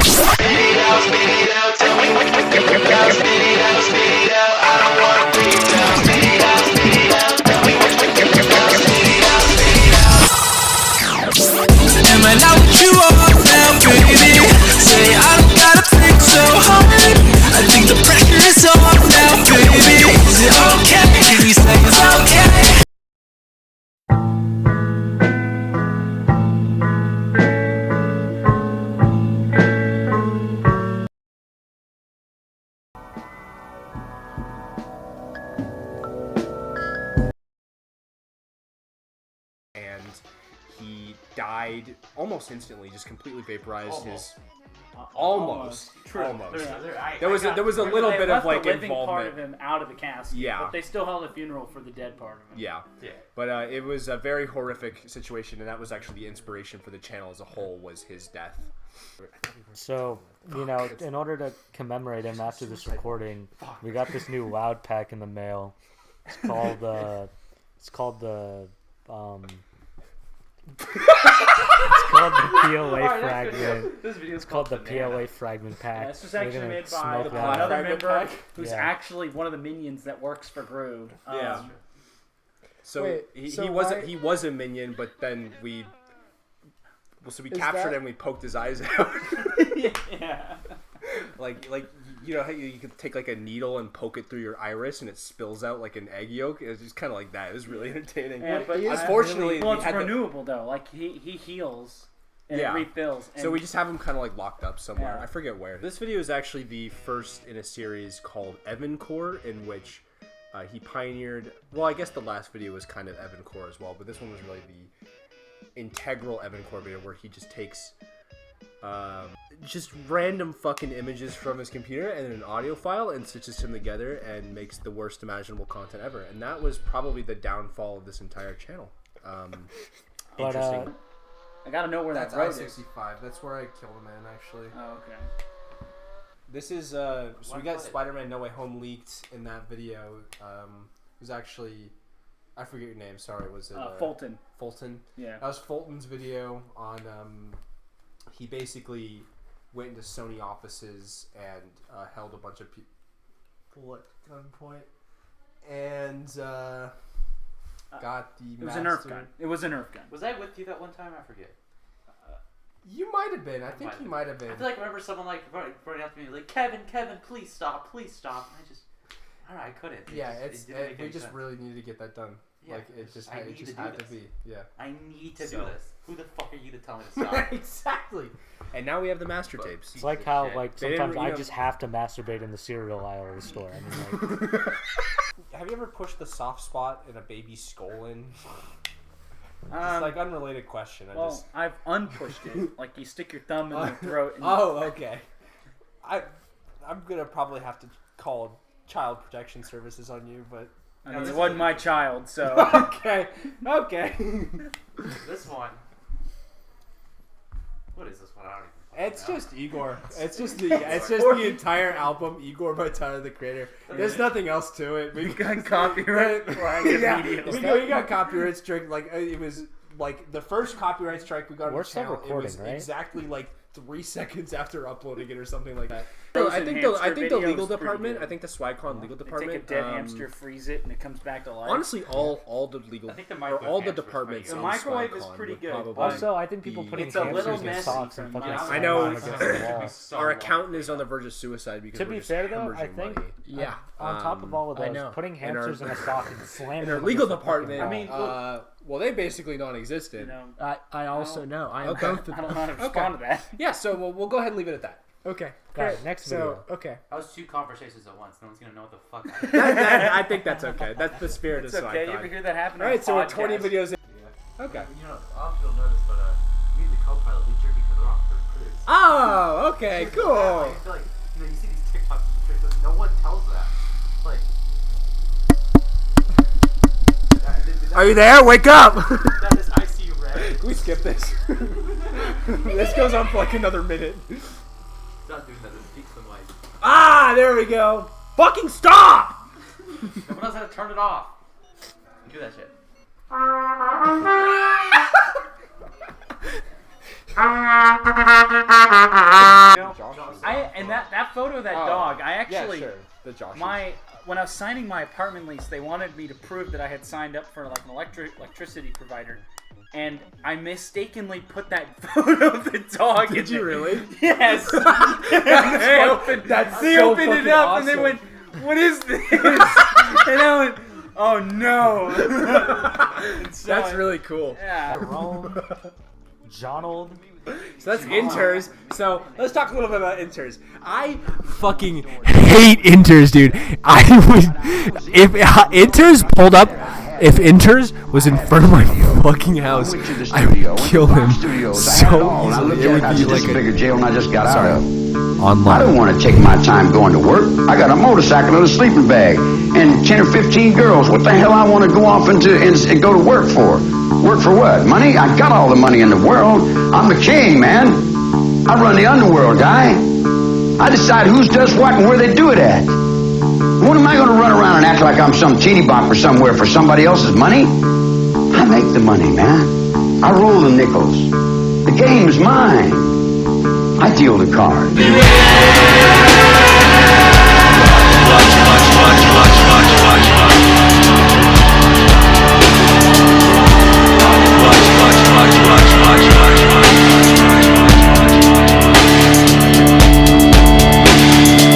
Am I not what you are now, baby? Say I don't gotta think so hard. I think the pressure is off now, baby. Is it okay? Can you say it's okay? And he died almost instantly, just completely vaporized his. Almost. True. There was a little bit of like the living involvement. part of him out of the casket. Yeah. But they still held a funeral for the dead part of him. Yeah. But it was a very horrific situation, and that was actually the inspiration for the channel as a whole, was his death. So, you know, in order to commemorate him after this recording, we got this new loud pack in the mail. It's called the PLA fragment. It's called the PLA fragment pack. This was actually made by another member who's actually one of the minions that works for Groove. So he was a minion, but then we captured him and we poked his eyes out. Yeah. Like you know how you could take like a needle and poke it through your iris and it spills out like an egg yolk? It was just kind of like that. It was really entertaining. Yeah, but unfortunately, it's renewable though. Like he heals and it refills. And so we just have him kind of like locked up somewhere. I forget where. This video is actually the first in a series called Evan Core, in which he pioneered. Well, I guess the last video was kind of Evan Core as well, but this one was really the integral Evan Core video where he just takes just random fucking images from his computer and an audio file and stitches them together and makes the worst imaginable content ever. And that was probably the downfall of this entire channel. Interesting. I gotta know where that road is. That's I-65. That's where I killed a man, actually. Oh, okay. This is so we got Spider-Man No Way Home leaked in that video. It was actually, I forget your name. Sorry, was it Fulton? Fulton. Yeah. That was Fulton's video on. He basically went into Sony offices and held a bunch of people at gunpoint and got the. It was a Nerf gun. It was a Nerf gun. Was I with you that one time? I forget. You might have been. I think you might have been. I feel like I remember someone like running up to me like, Kevin, please stop. And I just, I don't know, I couldn't. We just really needed to get that done. Yeah, like it just had to be. Yeah. I need to do this. Who the fuck are you to tell me to stop? Exactly. And now we have the master tapes. It's like how like sometimes I just have to masturbate in the cereal aisle of the store. I mean, like, have you ever pushed the soft spot in a baby's skull in? Just like unrelated question. I've unpushed it. Like you stick your thumb in the throat. And okay. I'm gonna probably have to call Child Protection Services on you, but I mean, it wasn't my child, so. Okay. This one. What is this one? I don't even. It's just Igor. It's just the entire album, Igor by Tyler the Creator. There's nothing else to it. We got copyright flag immediately. We got copyright strike. Like it was like the first copyright strike we got on the channel. It was exactly like 3 seconds after uploading it or something like that. I think the legal department. I think the Swagcon legal department. Take a dead hamster, freeze it, and it comes back to life. Honestly, all the legal, all the departments. The microwave is pretty good. Also, I think people putting hamsters in socks and fucking. I know. Our accountant is on the verge of suicide because. To be fair, though, I think on top of all of those, putting hamsters in a sock and slamming. In our legal department, I mean, well, they basically non-existent. I also know. I am both of them. I don't know how to respond to that. Yeah, so we'll go ahead and leave it at that. Okay. Great. Next video. Okay. That was 2 conversations at once. No one's gonna know what the fuck. I think that's okay. That's the spirit of Swagcon. Okay, you ever hear that happen? All right, so we're 20 videos in. Yeah. Okay. You know, I don't know if you'll notice, but me and the co-pilot, we jerk each other off for quiz. Oh, okay, cool. I feel like, you know, you see these TikToks and tricks, but no one tells that. Like. Are you there? Wake up! That is ICU red. Can we skip this? This goes on for like another minute. Not doing that. It peaks some light. Ah, there we go. Fucking stop! No one knows how to turn it off. You do that shit. That photo of that dog, I actually The Josh. When I was signing my apartment lease, they wanted me to prove that I had signed up for like an electricity provider, and I mistakenly put that photo of the dog. Did you really? Yes. They opened it up and they went, "What is this?" And I went, "Oh no." That's really cool. Yeah. Jerome, Jonold. So that's inters. So let's talk a little bit about inters. I fucking hate inters, dude. If inters pulled up, if inters was in front of my fucking house, I would kill him so easily. It would be like a bigger jail than I just got out of. online. I don't want to take my time going to work. I got a motorcycle and a sleeping bag and 10 or 15 girls. What the hell I want to go off and go to work for? Work for what? Money? I got all the money in the world. I'm the king, man. I run the underworld, guy. I decide who does what and where they do it at. What am I going to run around and act like I'm some teeny bopper somewhere for somebody else's money? I make the money, man. I roll the nickels. The game is mine. I deal the cards.